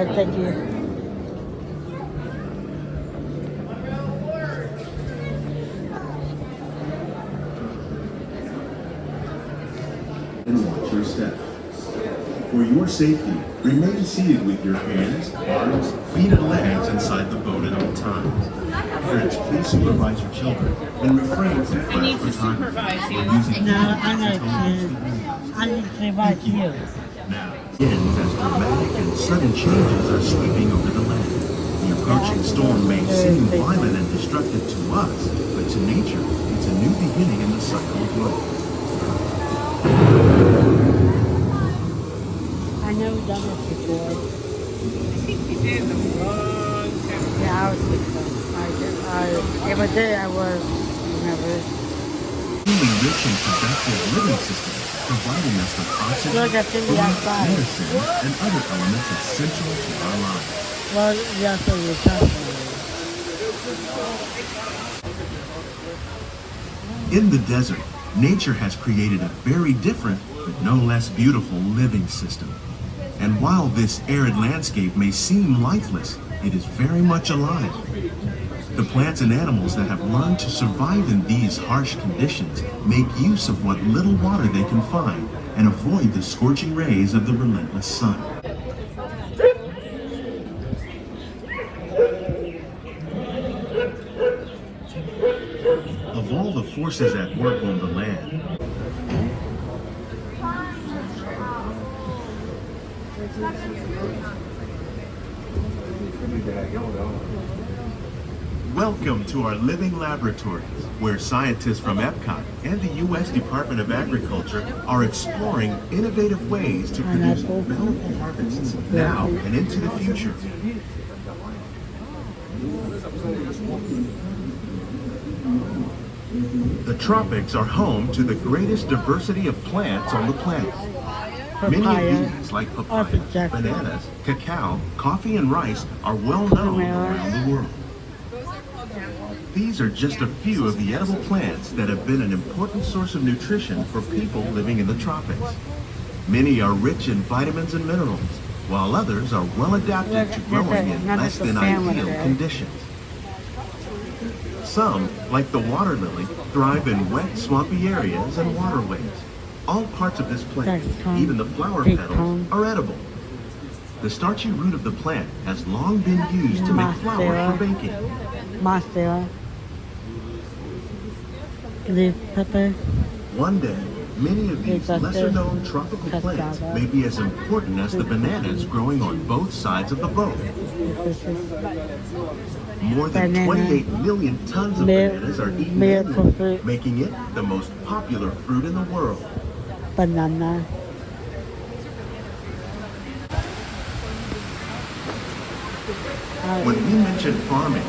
Alright, thank you. And watch your step. For your safety, remain seated with your hands, arms, feet, and legs inside the boat at all times. Parents, please supervise your children and refrain from flash photography or using No, I'm not kidding. I need to invite you. now ends as dramatic and sudden changes are sweeping over the land. The approaching storm may seem violent and destructive to us, but to nature, it's a new beginning in the cycle of life. I know we've done this before. I think we did the wrong time. Yeah, I was with them. If I did, I would remember. Truly rich and productive living system, providing us with oxygen, Look, I think we food, outside. medicine, and other elements essential to our lives. Well, yeah, so you're talking. In the desert, nature has created a very different, but no less beautiful living system. And while this arid landscape may seem lifeless, it is very much alive. The plants and animals that have learned to survive in these harsh conditions make use of what little water they can find and avoid the scorching rays of the relentless sun. Of all the forces at work on the land, welcome to our living laboratories, where scientists from Epcot and the U.S. Department of Agriculture are exploring innovative ways to produce bountiful harvests now and into the future. The tropics are home to the greatest diversity of plants on the planet. Many of these, like papaya, bananas, cacao, coffee, and rice, are well known around the world. These are just a few of the edible plants that have been an important source of nutrition for people living in the tropics. Many are rich in vitamins and minerals, while others are well adapted to growing in less than ideal conditions. Some, like the water lily, thrive in wet, swampy areas and waterways. All parts of this plant, even the flower petals, are edible. The starchy root of the plant has long been used to make flour for baking. Mozzarella. Leaf pepper. One day, many of these lesser-known tropical plants may be as important as the bananas growing on both sides of the boat. More than 28 million tons of bananas are eaten annually, making it the most popular fruit in the world. Banana. When we mention farming,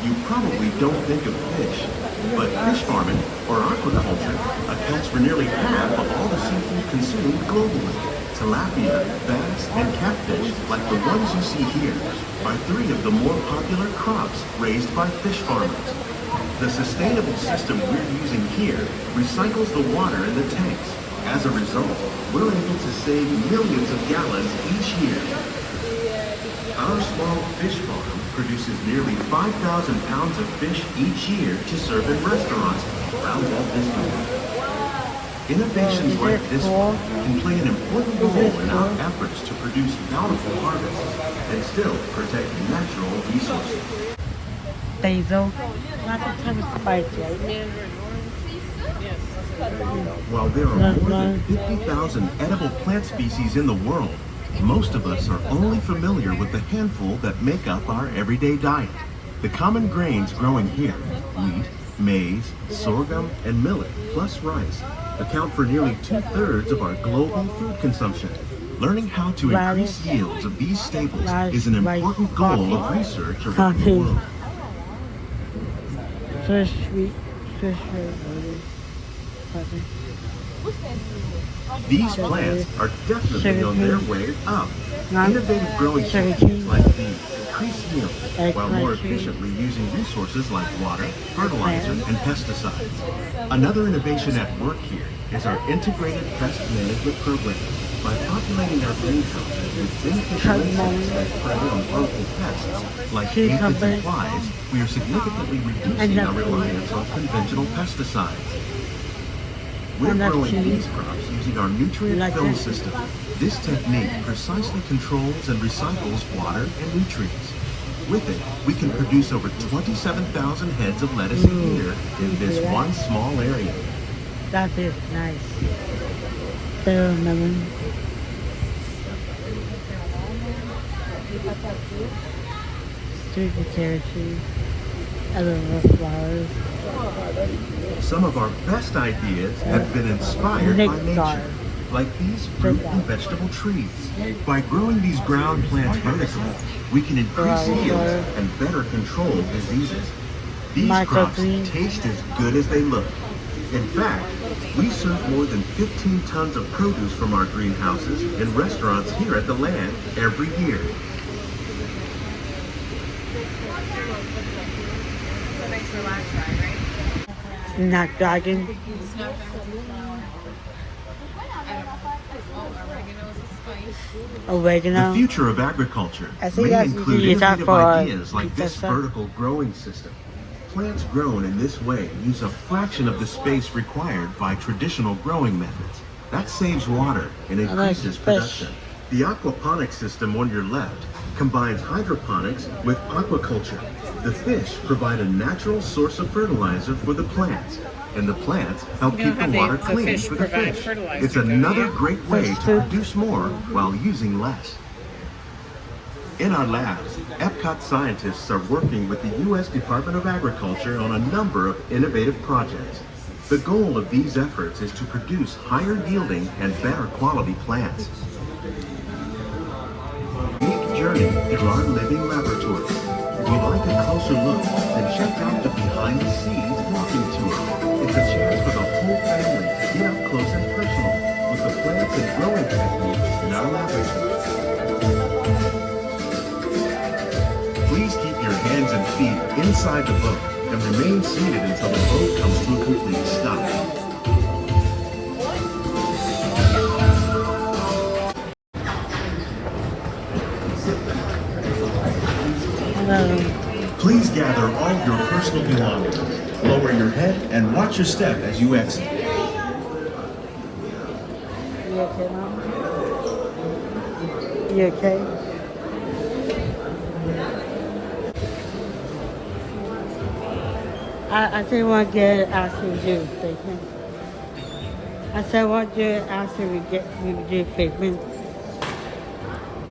you probably don't think of fish, but fish farming, or aquaculture, accounts for nearly half of all the seafood consumed globally. Tilapia, bass, and catfish, like the ones you see here, are three of the more popular crops raised by fish farmers. The sustainable system we're using here recycles the water in the tanks. As a result, we're able to save millions of gallons each year. Our small fish farm produces nearly 5,000 pounds of fish each year to serve in restaurants around Walt Disney World. Innovations like this one can play an important role in our efforts to produce bountiful harvests and still protect natural resources. Basil. Lots of time of spice, right? While there are more than 50,000 edible plant species in the world, most of us are only familiar with the handful that make up our everyday diet. The common grains growing here, wheat, maize, sorghum, and millet, plus rice, account for nearly 2/3 of our global food consumption. Learning how to increase yields of these staples is an important goal of research around the world. Fish, sweet, fish, These plants are definitely on their way up. Innovative growing techniques like these increase yields while more efficiently using resources like water, fertilizer, and pesticides. Another innovation at work here is our integrated pest management program. By populating our greenhouses with beneficial insects that prey on harmful pests like aphids and flies, we are significantly reducing our reliance on conventional pesticides. We're growing these crops using our nutrient film system. This technique precisely controls and recycles water and nutrients. With it, we can produce over 27,000 heads of lettuce a year in this one small area. That is nice. Melon. Sweet potato trees. I love flowers. Some of our best ideas have been inspired by nature, like these fruit and vegetable trees. By growing these ground plants vertically, we can increase yields and better control diseases. These crops taste as good as they look. In fact, we serve more than 15 tons of produce from our greenhouses in restaurants here at the land every year. It's a nice relaxed ride, right? Snapdragon. Oregano. The future of agriculture may include innovative ideas like this vertical growing system. Plants grown in this way use a fraction of the space required by traditional growing methods. That saves water and increases production. The aquaponics system on your left combines hydroponics with aquaculture. The fish provide a natural source of fertilizer for the plants, and the plants help keep the water clean for the fish. It's another great way to produce more while using less. In our labs, Epcot scientists are working with the U.S. Department of Agriculture on a number of innovative projects. The goal of these efforts is to produce higher yielding and better quality plants. Unique journey through our living laboratory. If you'd like a closer look, then check out the behind the scenes walking tour. It's a chance for the whole family to get up close and personal with the plants and growing techniques in our laboratory. Please keep your hands and feet inside the boat and remain seated until the boat comes to a complete stop. Please gather all your personal belongings. Lower your head and watch your step as you exit. You okay, Mom? You okay? I think what good after we do treatment. I said what good after we do treatment.